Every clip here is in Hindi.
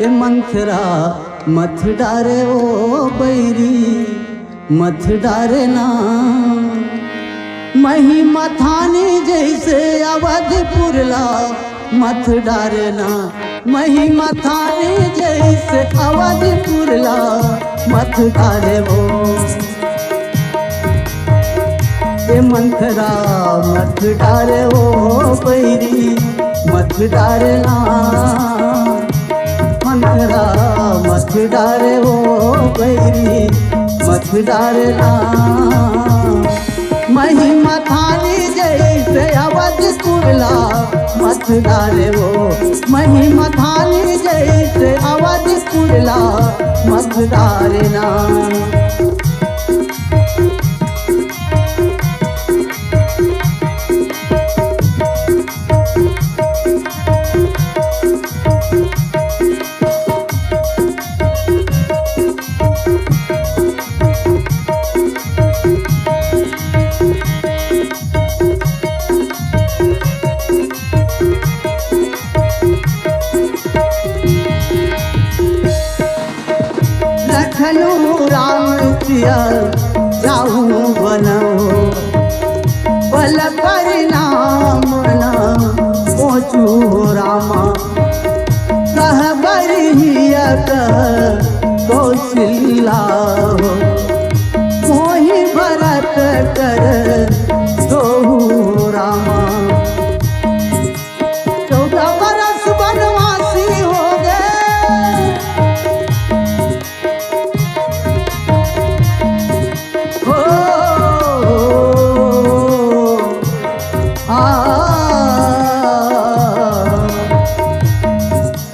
ए मंथरा मत डारे ओ बैरी मत डारे ना। महिमा थाने जैसे अवधपुरला मत डारे ना। महिमा थाने जैसे अवधपुरला मत डारे वो। ए मंथरा मत डारे ओ बैरी मत डारे ना। मंथरा मत डारे ओ बैरी मत डारे ना। महिमा थाने जैसे अवधपुरला मत डारे वो। महिमा थाने जैसे अवधपुरला मत डारे ना। लखनऊ राम प्रिया जाऊँ बनो बल परिणाम न पहुँचू रामा। कह बरिया कह कौशल्या हो मोहि भरत कर दो रामा। 14 बरस वनवासी हो गए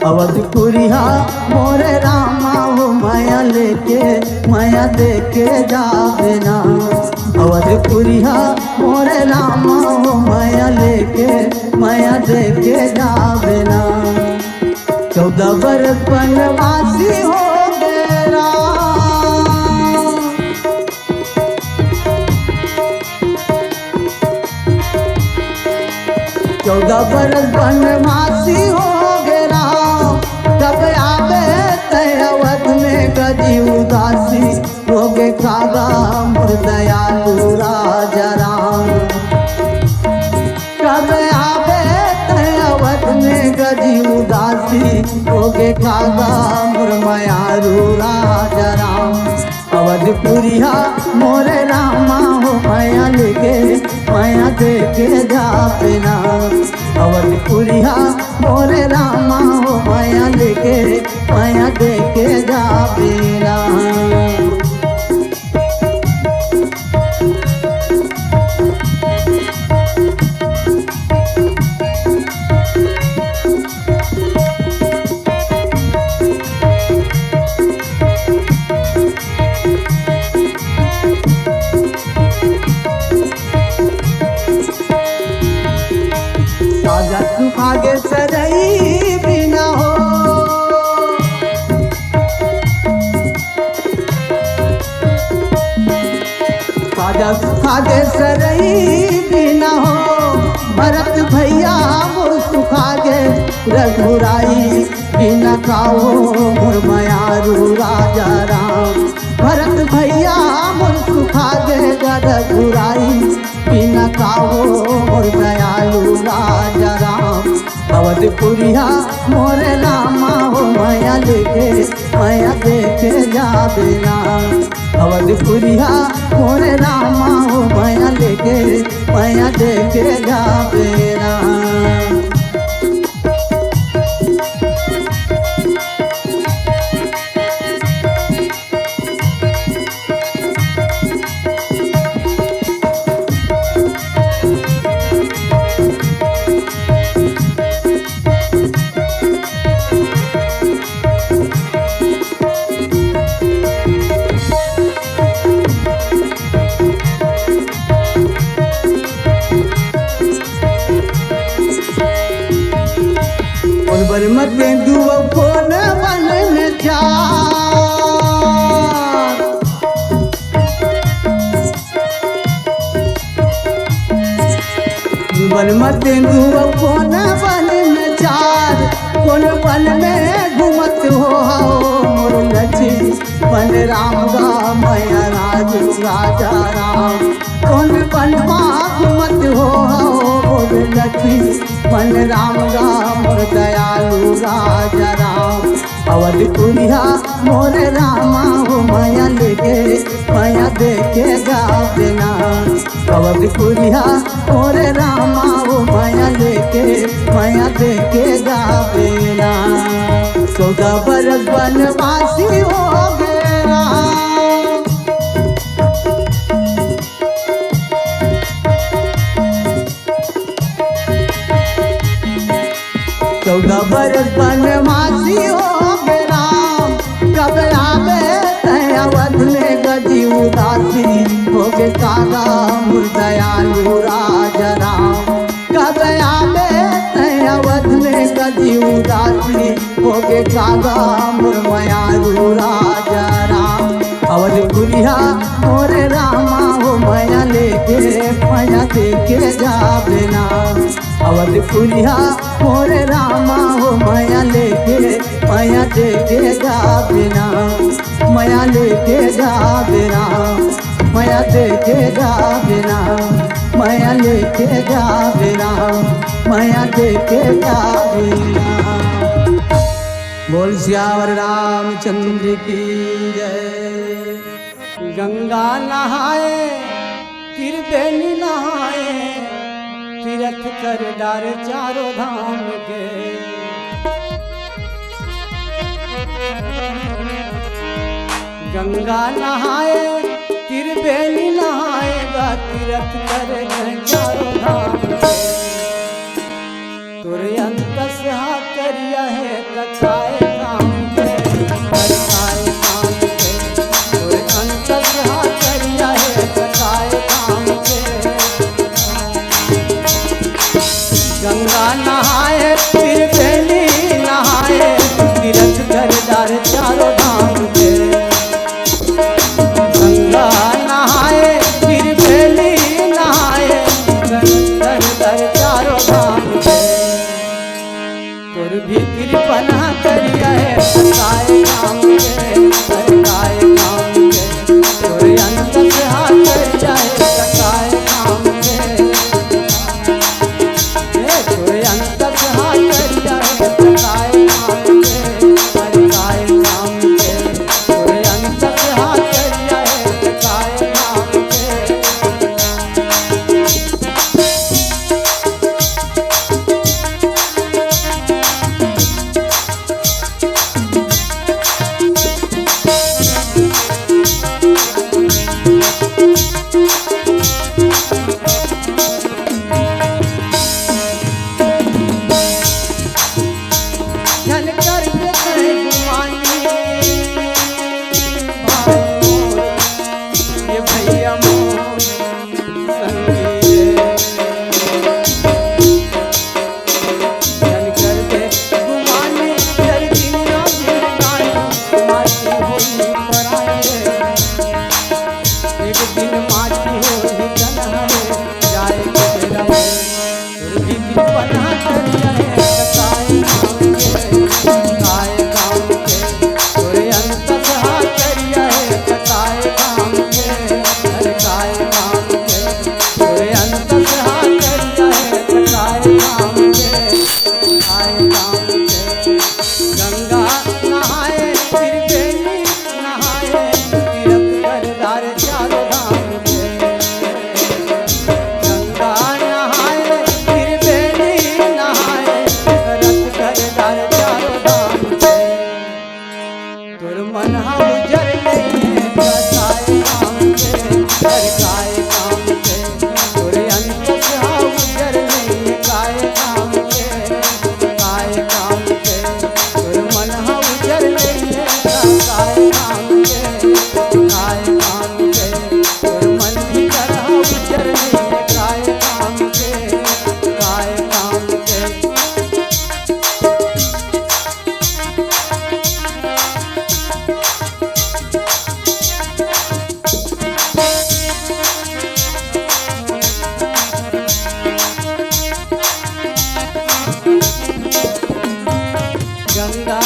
अवधपुरिया मोरे रामा हो माया लेके माया देके जावे ना। अवधपुरिया मोरे रामा हो माया लेके माया देके जावे ना। 14 बरस वनवासी हो गए राम। 14 बरस वनवासी हो गए राम। तब आवे तय अवध में गदी उदासी हो गे कागा मोर दयालु राजा राम। तब आवे तय अवध में गदी उदासी हो गे कागा मोर मयारू राजा राम। अवधपुरिया मोरे रामा हो माया लेके माया देके जावे ना। अवधपुरिया मोरे रामा हो माया लेके माया देके जावे ना। साजा सुखागे सरई बिना हो साजा सुखागे सरई बिना हो। भरत भैया मोर सुखागे रघुराई बिना खाओ मोर मयारू राजा राम। भरत भैया मोर सुखागे रघुराई बिना खाओ मोर दयालु राजा राम। अवधपुरिया मोरे रामा हो माया लेके माया देके जावे ना। अवधपुरिया मोरे रामा हो माया लेके माया देके जावे ना। बर मत दुआ फोन बन में जा। बन मत दुआ फोन बन में चार। कौन बन में घूमत हो मोर लक्ष्मण राम गा मैया राजू राजा राम कौन बनवा घूमत हो मोर लक्ष्मण राम गा मोर दयालु राजा राम अवधपुरिया मोर रामा हो माया लेके माया देखे गावेना अवधपुरिया मोर रामा हो माया लेके माया देखे गावेना 14 बरस बनवासी हो गया 14 बरस बनवासी हो गया कब आवे अवध में गजी उदासी हो गे कागा मुर्दयालु राजा राम कब आवे अवध में गजी उदासी हो गे कागा मुरमयालु राजा राम अवधपुरिया मोर रामा हो माया लेके माया देके जावेना अवधपुरिया मोर रामा हो माया लेके माया देके जावेना माया लेके जावेना माया देके जावेना माया लेके जावेना माया देके जावेना बोल श्यावर रामचंद्र की जय गंगा नहाए त्रिवेणी नहाए तीर्थ कर डार चारों धाम के गंगा नहाए त्रिवेणी नहाएगा तीर्थ कर चारों धाम के तुर अंत से करिया है कथाए काम के कथाए काम के तुर अंत से करिया है कथाए काम के गंगा नहाए त्रिवेणी नहाए तीर्थ करदार चारों धाम के गंगा नहाए त्रिवेणी नहाए करदार चारों धाम के तुर भी कृपना करिया है कथाए काम के कथाए काम के तुर अंत से करिया है कथाए काम के तुर अंत से करिया है कथाए काम के कथाए काम के तुर अंत से करिया है कथाए काम के गंगा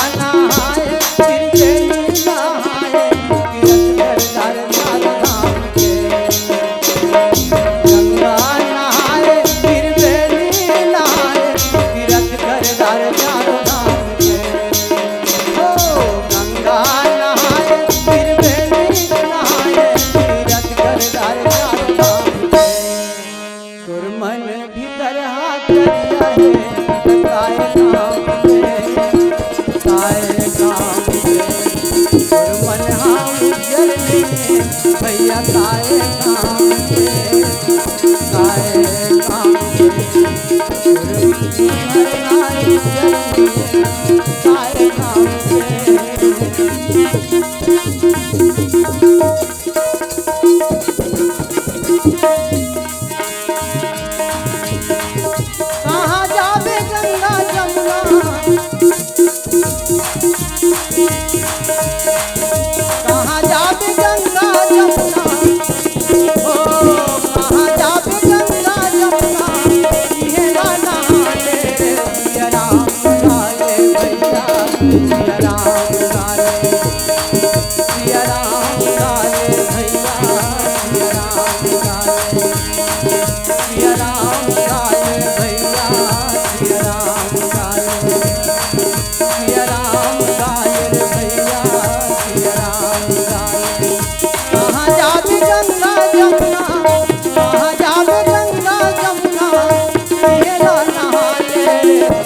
सिया राम गाले, सिया राम गाले भैया, सिया राम गाले, सिया राम गाले भैया, सिया राम गाले, सिया राम गाले भैया, सिया राम गाले। कहाँ जावे गंगा जमुना, कहाँ जावे गंगा जमुना, ये ला नहाले,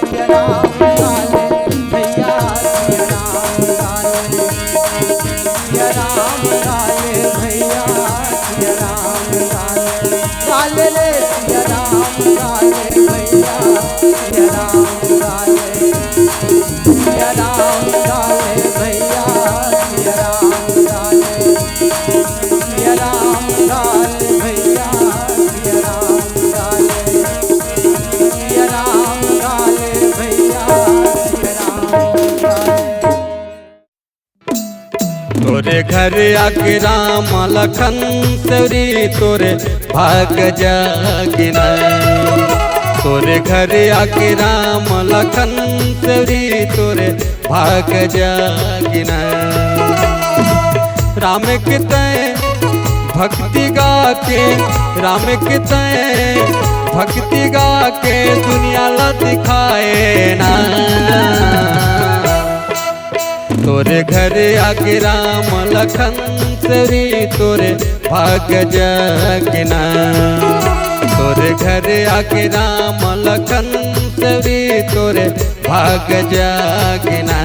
सिया राम गाले भैया, सिया राम गाले, सिया राम गाले भैया, सिया राम गाले, गाले ले सिया राम गाले भैया, सिया राम गाले, सिया राम गाले भैया, सिया राम गाले, सिया राम गाले भैया, सिया राम गाले, सिया राम गाले भैया, सिया राम गाले। तोरे घर आके राम लखन सरी तोरे भाग जागिन, तोरे घर आके राम लखन सरी तोरे भाग जागिन। राम के तय भक्ति गा के, राम के तय भक्ति गा के दुनिया ला दिखाए ना। तोरे घर आके राम लखन सरी तोरे भाग जागिना, तोरे घर आके राम लखन सरी तोरे भाग जागिना।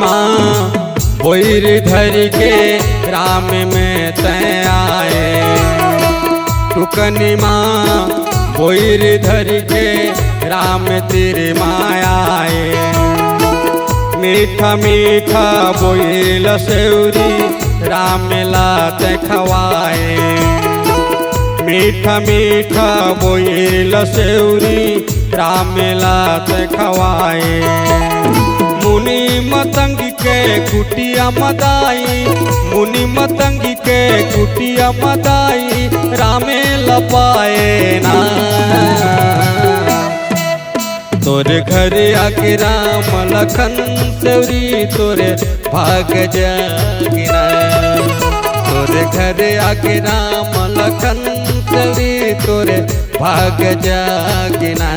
माँ बोर धर के राम में तय आए, टुकनी माँ बोर धर के राम तेरे मायाए। मीठा मीठा बोल सेवरी राम लात खवाए, मीठा मीठा बोल सेवरी राम लात खवाए। मुनि मतंग के कुटिया मदाई, मुनि मतंग के कुटिया मदाई रामे लपाए ना। तोरे घर आके राम लखन सरी तोरे भाग जागिना, तोरे घर आके राम लखन सरी तोरे भाग जागिना।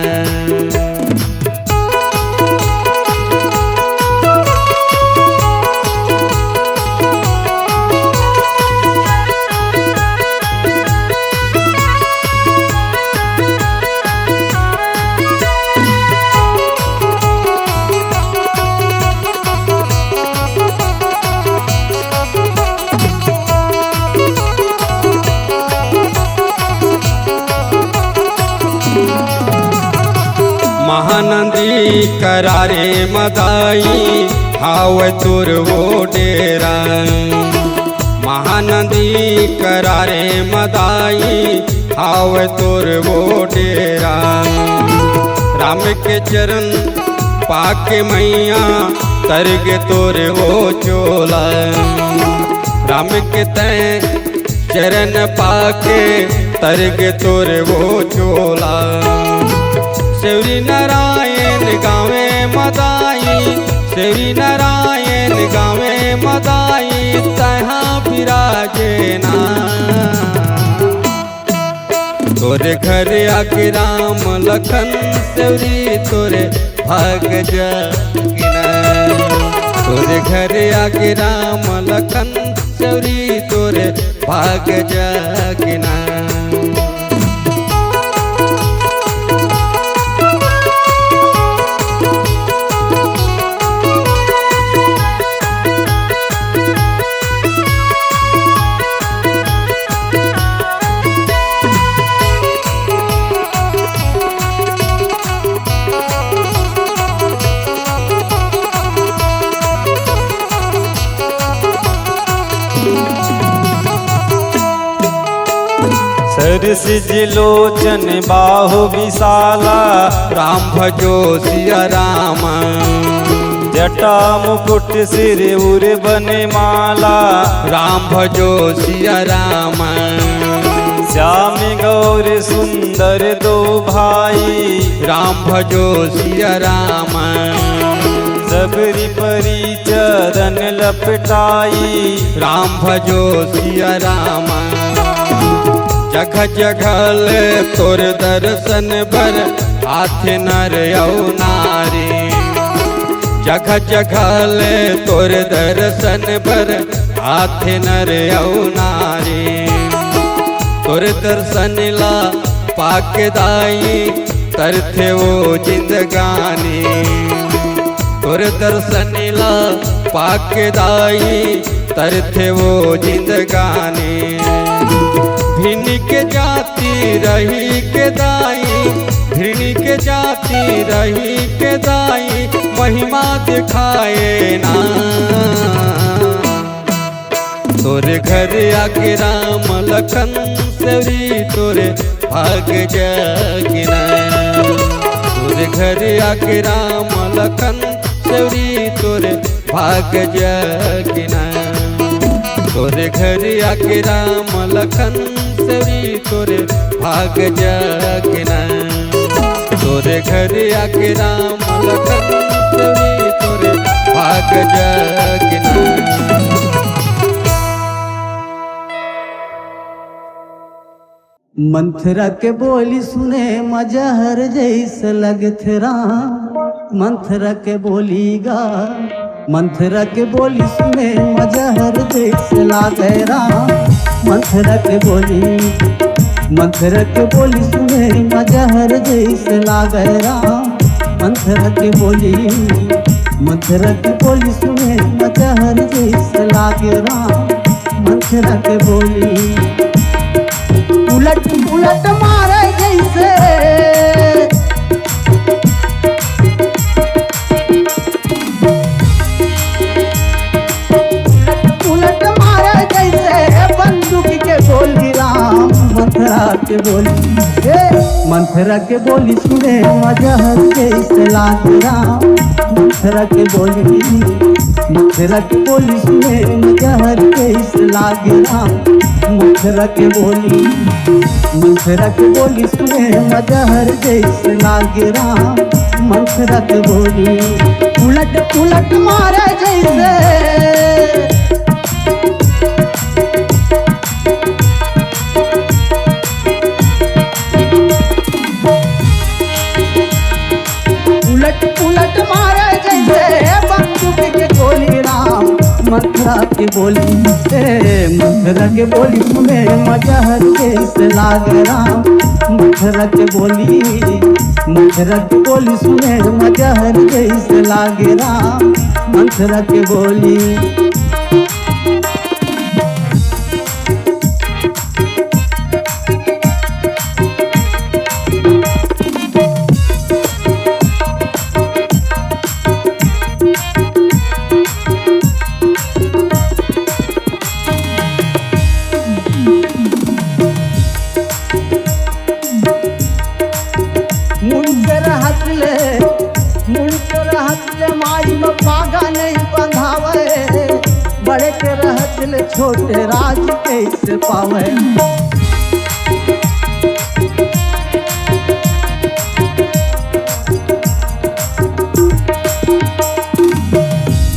महानंदी करारे मदाई हाव तुर वो डेरा, महानंदी करारे मदाई हाव तुर वो डेरा। राम के चरण पाके मैया तरग तोर वो चोला, राम के तय चरण पाके तरग तोर वो चोला। सेवरी नारायण गावे मदाई, सेवरी नारायण गावे मदाई तहाँ विराजे ना। तोरे घर आके राम लखन सेवरी तोरे भाग जागिना, तोरे घर आके राम लखन सेवरी तोरे भाग जागिना। सरसिज लोचन बाहु विशाला, राम भजो सिया राम। जटा मुकुट सिर उर बने माला, राम भजो सिया राम। श्याम गौर सुंदर दो भाई, राम भजो सिया राम। सबरी परी चरण लपटाई, राम भजो सिया राम। जगह जगह ले तोर दर्शन बर, हाथ नर औ नारी। जगह जगह ले तोर दर्शन बर, हाथ नर औ नारी। तोर दर्शन ला पाक दाई, तरथे वो जिंदगानी। तोर दर्शन ला पाक दाई, तरथे वो जिंदगानी। भिनी के जाती रही के दाई, भिनी के जाती रही के दाई, महिमा दिखाए ना। तोरे घर आके राम लखन सरी, तोरे भाग जगिना। तोरे घर आके राम लखन सरी, तोरे भाग जगिना। तोरे घर आके राम लखन सरी, तोरे भाग जगिना। तोरे घर आके राम लखन सरी, तोरे भाग जगिना। मंथरा के बोली सुने मजहर जैसे लगथे राम। मंथरा के बोली गा, मंथरा के बोली सुने मजहर जैसे लागे राम। मंथरा के बोली, मंथरा के बोली सुने मजहर जैसे लागे राम। मंथरा के बोली, मंथरा के बोली सुने मजहर जैसे लागे राम। मंथरा के बोली उलट उलट मारे जैसे, उलट मारे जैसे बंदूक के गोली राम। मंथरा के बोली, मंथरा के बोली सुने मजहर जैसे लागे राम। मंथरा के बोली, मंथरा के बोली सुने मजहर जैसे लागे राम। मंथरा के बोली, मंथरा के बोली सुने मजहर जैसे लागे राम। मंथरा के बोली उलट उलट मारे जैसे, उलट उलट मारे जैसे बंदूक के गोली राम। मंथरा के बोली, मंथरा के बोली सुने मजहर जैसे लागे राम। मंथरा के बोली, मंथरा के बोली सुने मजहर जैसे लागे राम। मंथरा के बोली बड़े के रहत छोटे राज कैसे पावे।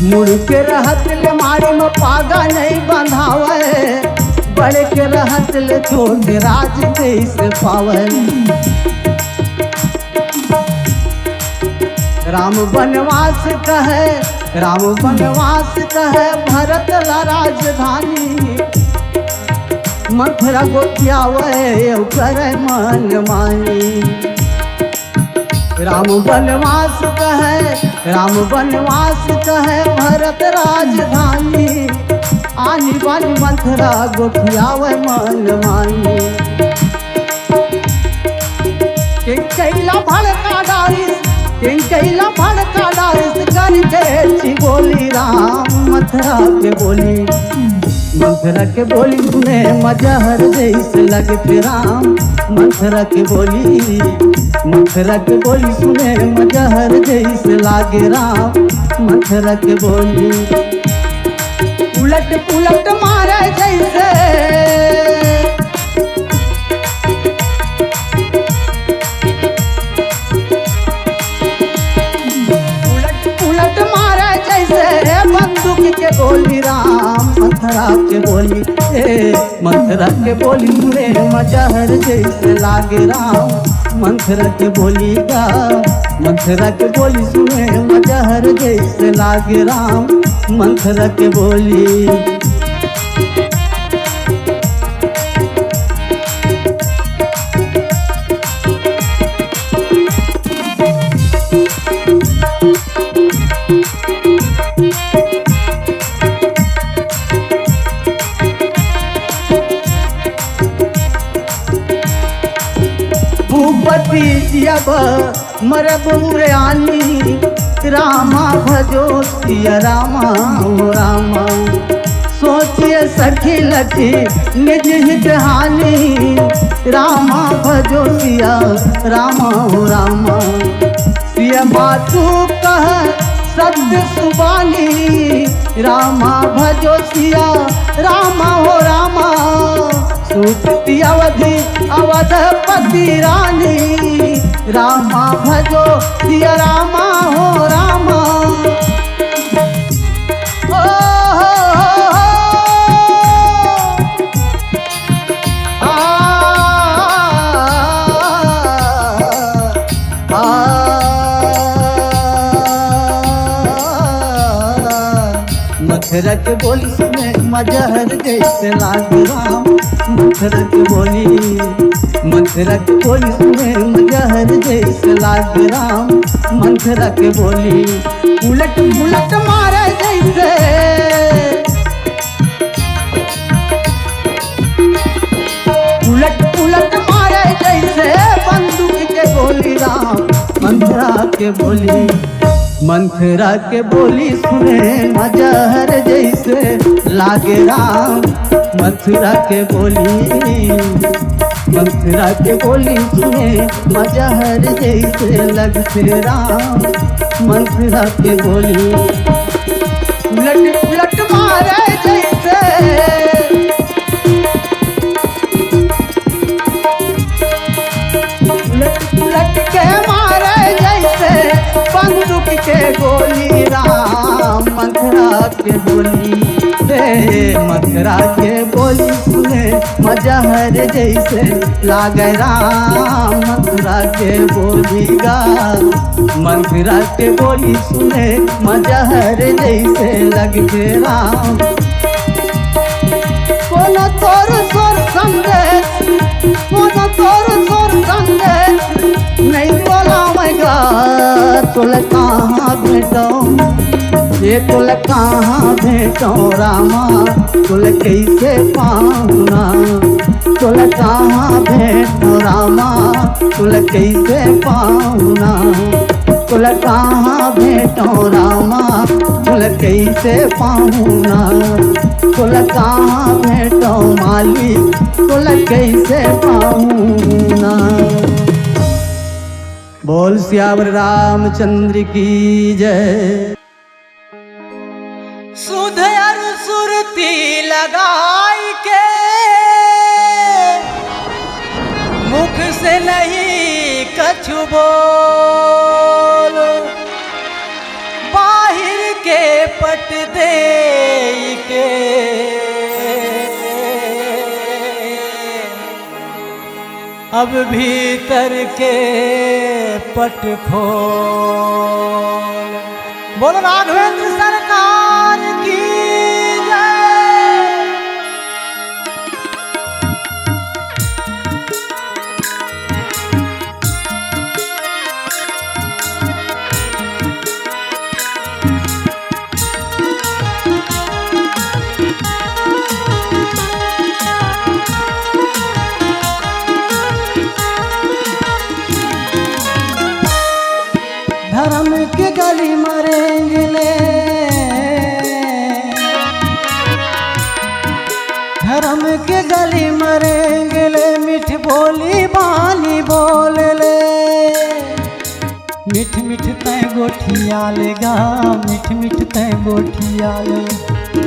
मुड़ के रहत मारी में पागा नहीं बंधावे। बड़े के रहत छोटे राज कैसे पावे। राम वनवास कहे, राम वनवास कहे भरत ला राजधानी। मंथरा गोतियावे करे मन मानी। राम वनवास कहे, राम वनवास कहे भरत राजधानी। आनी बानी मंथरा गोतियावे मन मानी। कैला भड़का डारिस, कैला भड़का डारिस करके बोली राम। मंथरा के बोली, मंथरा के बोली सुने मजहर जैसे लगते राम। मंथरा के बोली, मंथरा के बोली सुने मजहर जैसे लागे राम। मंथरा के बोली उलट पुलट मारे जैसे, उलट पुलट मारे जैसे बंदूक के गोली राम। मंथरा के बोली मंथरा के बोली सुने मजहर जैसे लागे राम। मंथरा के बोली गा, मंथरा के बोली सुने मजहर जैसे लागे राम। मंथरा के बोली भूपति जब मरब मुरयानी, रामा भजो सिया रामा हो रामा। सोचिए सखी लखी निज हित हानि, रामा भजो सिया रामा हो रामा। सिया मातु कह सत्य सुबानी, रामा भजो सिया रामा हो रामा। सूतती अवधि अवधपति रानी, रामा भजो सिया रामा हो रामा। ओ मंथरा के बोली सुने मजहर जैसे लागे राम। मंथरा के बोली, मंथरा के बोली सुने मजहर जैसे लागे राम। मंथरा के बोली उलट पुलट मारे जैसे, उलट पुलट मारे जैसे बंदूक के गोली राम। मंथरा के बोली, मंथरा के बोली सुने मजहर जैसे लागे राम। मंथरा के बोली, मंथरा के बोली सुने मजहर जैसे लगते राम। मंथरा के बोली उलट पुलट मारे जैसे, उलट पुलट के मारे जैसे बंदूक के गोली राम। मंथरा के बोली मंथरा के बोली सुने मजहर जैसे लागे राम। मंथरा के बोली गा, मंथरा के बोली सुने मजहर जैसे लगते राम। कोनो तोर सोर संदेश, कोनो तोर सोर संदेश नहीं बोला मैगा। तुल कहाँ भेटो ये, तुल कहाँ भेटो रामा। तुल कैसे पाऊना, तुल कहाँ भेटो रामा। तुल कैसे पाऊना, तुल कहाँ भेटो रामा। तुल कैसे पाऊना, तुल कहाँ भेटो माली। तुल कैसे पाऊना। बोल सियावर रामचंद्र की जय। सुध अर सुरती लगाई के मुख से नहीं कछु बोल, बाहिर के पट दे के अब भीतर के पट खोल। बोलो राघवेंद्र सरकार की जय। धर्म के गली मरेंगे के गली मरेंगे ले मीठ बोली बानी बोल ले मिठ मिठ तय गोठिया लेगा मिठ मिठ तय गोठिया ले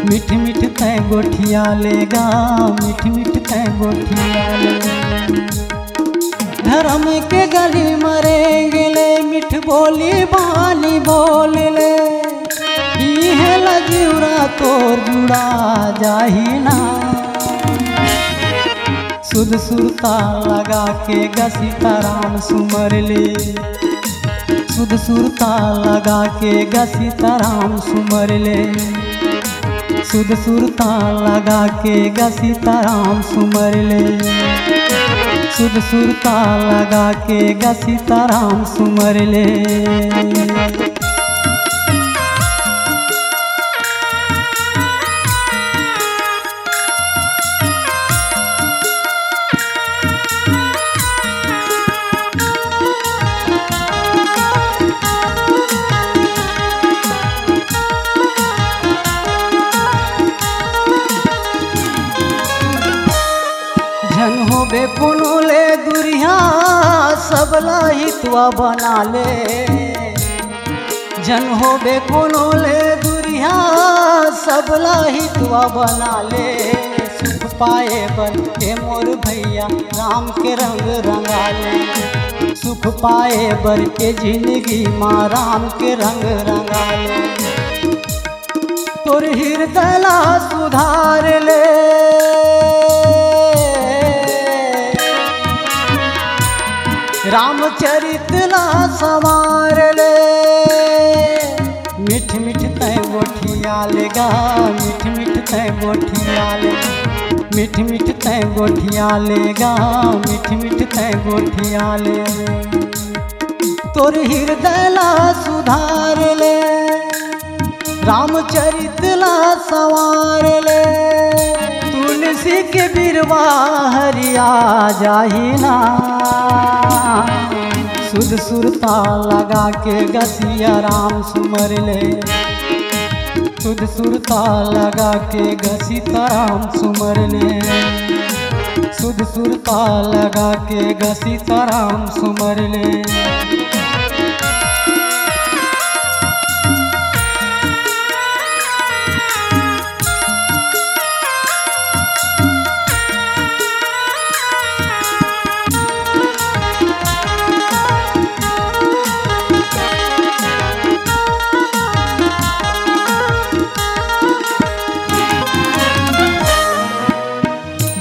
मिठ मिठ तय गोठिया लेगा मिठ मिठ तय गोठिया ले धर्म के गली मरेंगे ले मिठ बोली बानी बोल ले है लजीरा तोर जुड़ा जाही ना सुध सुरता लगा के गसीता राम सुमर ले सुध सुरता लगा के गसीता राम सुमर ले सुध सुरता लगा के गसीता राम सुमर ले सुध सुरता लगा के गसीता राम सुमर ले जन होबे कोनो ले दुरिया सबला हितवा बना ले जन होबे कोनो ले दुरिया सबला हितवा बना ले सुख पाए बल के मोर भैया राम के रंग रंगा ले सुख पाए बर के जिंदगी माँ राम के रंग रंगा ले तोर हृदय ला सुधार ले रामचरित ला सवार ले मिठ मिठ तय गोठिया लेगा मिठ मिठ तय गोठिया ले मिठ मिठ तय गोठिया लेगा मिठ मिठ तय गोठिया ले तोर हृदय ला सुधार ले रामचरित ला सवार ले तुलसी के बिरवा हरिया जाही ना सुध सुरता लगा के गसिया राम सुमर ले सुध सुरता लगा के गसीता राम सुमर ले सुध सुरता लगा के गसीता राम सुमर ले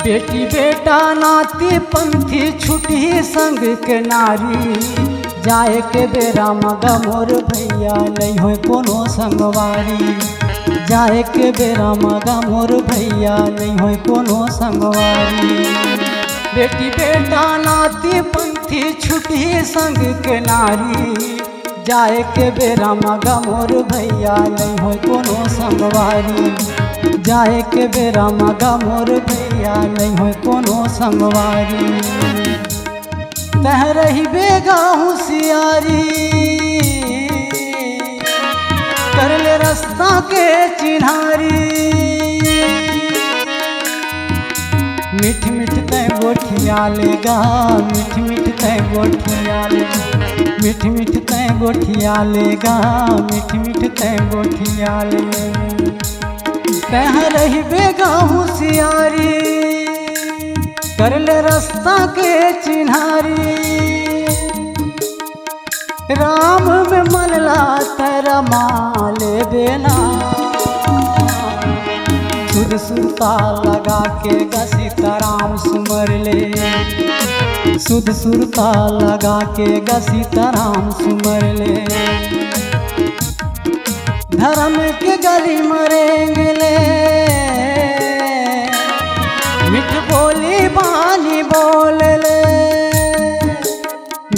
बेटी बेटा नाती पंथी छुटी संग के नारी जाए के बेरा मगा मोर भैया नहीं हो कोनो संगवारी जाए के बेरा मगा मोर भैया नहीं हो कोनो संगवारी बेटी बेटा नाती पंथी छुटी संग के नारी जाए के बेरा मगा मोर भैया नहीं हो कोनो संगवारी जाए के बेरा मगा मोर भैया नहीं हो कोनो संगवारी तह रही बेगा होशियारी कर ले रास्ता के चिन्हारी मिठ मिठ तय गोठिया लेगा मिठ मिठ तय गोठिया ले मिठ मिठ तय गोठिया लेगा मिठ मिठ तय गोठिया ले तह रही बेगा होशियारी कर ले रास्ता के चिन्हारी राम में मनला तेरा माले देना सुध सुरता लगा के गसीता राम सुमर ले सुध सुरता लगा के गसीता राम सुमर ले धर्म के गली मरेंगे ले मिठ बोली बानी बोल ले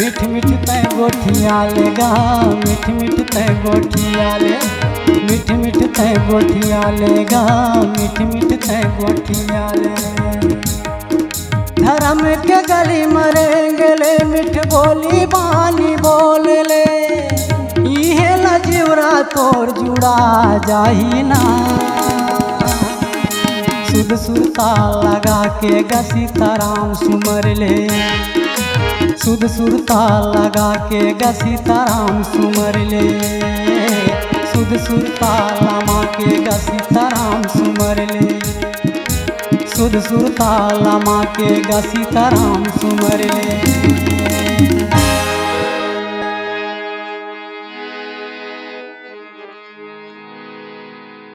मिठ मिठ तय गोठिया लेगा मिठ मिठ तय गोठिया ले मिठ मिठ तय गोठिया लेगा मिठ मिठ तय गोठिया ले धर्म के गली मरेंगे ले मिठ बोली बानी बोल ले इहे लजीवरा तोर जुड़ा जाही ना सुध सुरताल लगा के गा सीताराम सुमर ले, सुध सुरताल लगा के गा सीताराम सुमर ले, सुध सुरताल लगा के गा सीताराम सुमर ले, सुध सुरताल लगा के गा सीताराम सुमर ले।